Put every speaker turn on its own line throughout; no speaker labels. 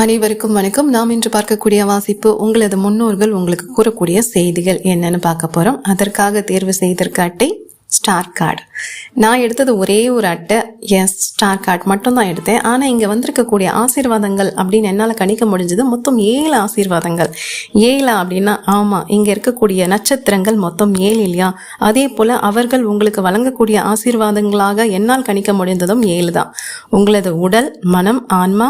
அனைவருக்கும் வணக்கம். நாம் இன்று பார்க்கக்கூடிய வாசிப்பு உங்களது முன்னோர்கள் உங்களுக்கு கூறக்கூடிய செய்திகள் என்னன்னு பார்க்க போறோம். அதற்காக தேர்வு செய்திருக்க அட்டை ஸ்டார் கார்டு. நான் எடுத்தது ஒரே ஒரு அட்டை, ஸ்டார் கார்டு மட்டும் தான் எடுத்தேன். ஆனால் இங்கே வந்திருக்கக்கூடிய ஆசீர்வாதங்கள் அப்படின்னு என்னால் கணிக்க முடிஞ்சது மொத்தம் 7 ஆசீர்வாதங்கள். 7 அப்படின்னா ஆமாம், இங்கே இருக்கக்கூடிய நட்சத்திரங்கள் மொத்தம் 7 இல்லையா? அதே போல் அவர்கள் உங்களுக்கு வழங்கக்கூடிய ஆசீர்வாதங்களாக என்னால் கணிக்க முடிந்ததும் 7 தான். உங்களது உடல், மனம், ஆன்மா,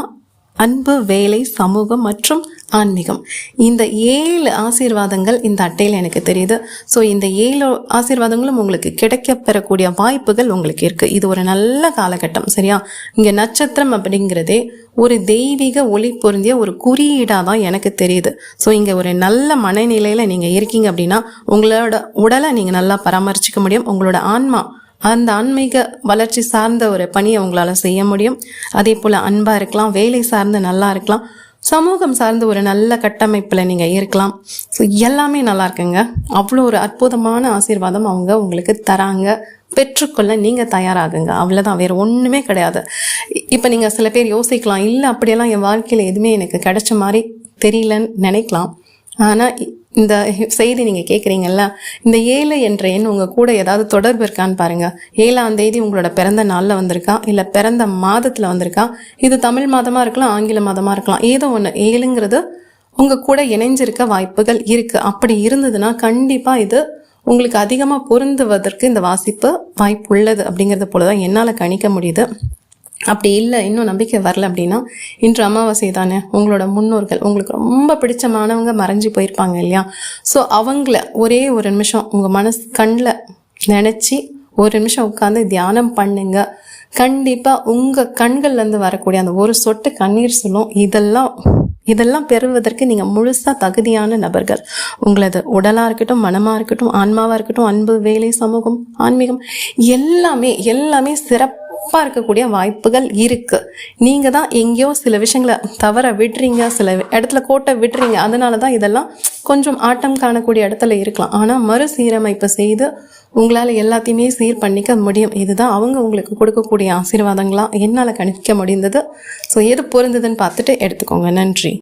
அன்பு, வேலை, சமூகம் மற்றும் ஆன்மீகம், இந்த 7 ஆசீர்வாதங்கள் இந்த அட்டையில் எனக்கு தெரியுது. ஸோ இந்த 7 ஆசீர்வாதங்களும் உங்களுக்கு கிடைக்க பெறக்கூடிய வாய்ப்புகள் உங்களுக்கு இருக்குது. இது ஒரு நல்ல காலகட்டம், சரியா? இங்கே நட்சத்திரம் அப்படிங்கிறதே ஒரு தெய்வீக ஒளி பொருந்திய ஒரு குறியீடாக தான் எனக்கு தெரியுது. ஸோ இங்கே ஒரு நல்ல மனநிலையில் நீங்கள் இருக்கீங்க அப்படின்னா உங்களோட உடலை நீங்கள் நல்லா பராமரிச்சிக்க முடியும். உங்களோட ஆன்மா, அந்த ஆன்மீக வளர்ச்சி சார்ந்த ஒரு பணியை உங்களால் செய்ய முடியும். அதே போல் அன்பாக இருக்கலாம், வேலை சார்ந்து நல்லா இருக்கலாம், சமூகம் சார்ந்து ஒரு நல்ல கட்டமைப்பில் நீங்கள் இருக்கலாம். ஸோ எல்லாமே நல்லா இருக்குங்க. அவ்வளோ ஒரு அற்புதமான ஆசீர்வாதம் அவங்க உங்களுக்கு தராங்க. பெற்றுக்கொள்ள நீங்கள் தயாராகுங்க, அவ்வளோதான், வேறு ஒன்றுமே கிடையாது. இப்போ நீங்கள் சில பேர் யோசிக்கலாம், இல்லை அப்படியெல்லாம் என் வாழ்க்கையில் எதுவுமே எனக்கு கிடைச்ச மாதிரி தெரியலன்னு நினைக்கலாம். ஆனால் இந்த செய்தி நீங்கள் கேட்குறீங்கல்ல, இந்த 7 என்ற எண் உங்கள் கூட ஏதாவது தொடர்பு இருக்கான்னு பாருங்கள். 7ஆம் தேதி உங்களோட பிறந்த நாளில் வந்திருக்கா, இல்லை பிறந்த மாதத்தில் வந்திருக்கா? இது தமிழ் மாதமாக இருக்கலாம், ஆங்கில மாதமாக இருக்கலாம், ஏதோ ஒன்று. 7ங்கிறது உங்கள் கூட இணைஞ்சிருக்க வாய்ப்புகள் இருக்குது. அப்படி இருந்ததுன்னா கண்டிப்பாக இது உங்களுக்கு அதிகமாக பொருந்துவதற்கு இந்த வாசிப்பு வாய்ப்பு உள்ளது அப்படிங்கிறது போல தான் என்னால் கணிக்க முடியுது. அப்படி இல்லை, இன்னும் நம்பிக்கை வரல அப்படின்னா, இன்று அமாவாசை தானே, உங்களோட முன்னோர்கள் உங்களுக்கு ரொம்ப பிடிச்சமானவங்க மறைஞ்சி போயிருப்பாங்க இல்லையா? ஸோ அவங்கள ஒரே ஒரு நிமிஷம் உங்கள் மனசு கண்ணில் நினச்சி ஒரு நிமிஷம் உட்காந்து தியானம் பண்ணுங்க. கண்டிப்பாக உங்கள் கண்கள்லேருந்து வரக்கூடிய அந்த ஒரு சொட்டு கண்ணீர் சொல்லும், இதெல்லாம் பெறுவதற்கு நீங்கள் முழுசாக தகுதியான நபர்கள். உங்களது உடலாக இருக்கட்டும், மனமாக இருக்கட்டும், ஆன்மாவாக இருக்கட்டும், அன்பு, வேலை, சமூகம், ஆன்மீகம், எல்லாமே சிறப்பாக இருக்கக்கூடிய வாய்ப்புகள் இருக்கு. நீங்க தான் எங்கேயோ சில விஷயங்களை தவற விடுறீங்க, சில இடத்துல கோட்டை விடுறீங்க. அதனால தான் இதெல்லாம் கொஞ்சம் ஆட்டம் காணக்கூடிய இடத்துல இருக்கலாம். ஆனால் மறுசீரமைப்பு செய்து உங்களால் எல்லாத்தையுமே சீர் பண்ணிக்க முடியும். இதுதான் அவங்க உங்களுக்கு கொடுக்கக்கூடிய ஆசீர்வாதங்களா என்னால் கணிக்க முடிந்தது. ஸோ எது பொருந்ததுன்னு பார்த்துட்டு எடுத்துக்கோங்க. நன்றி.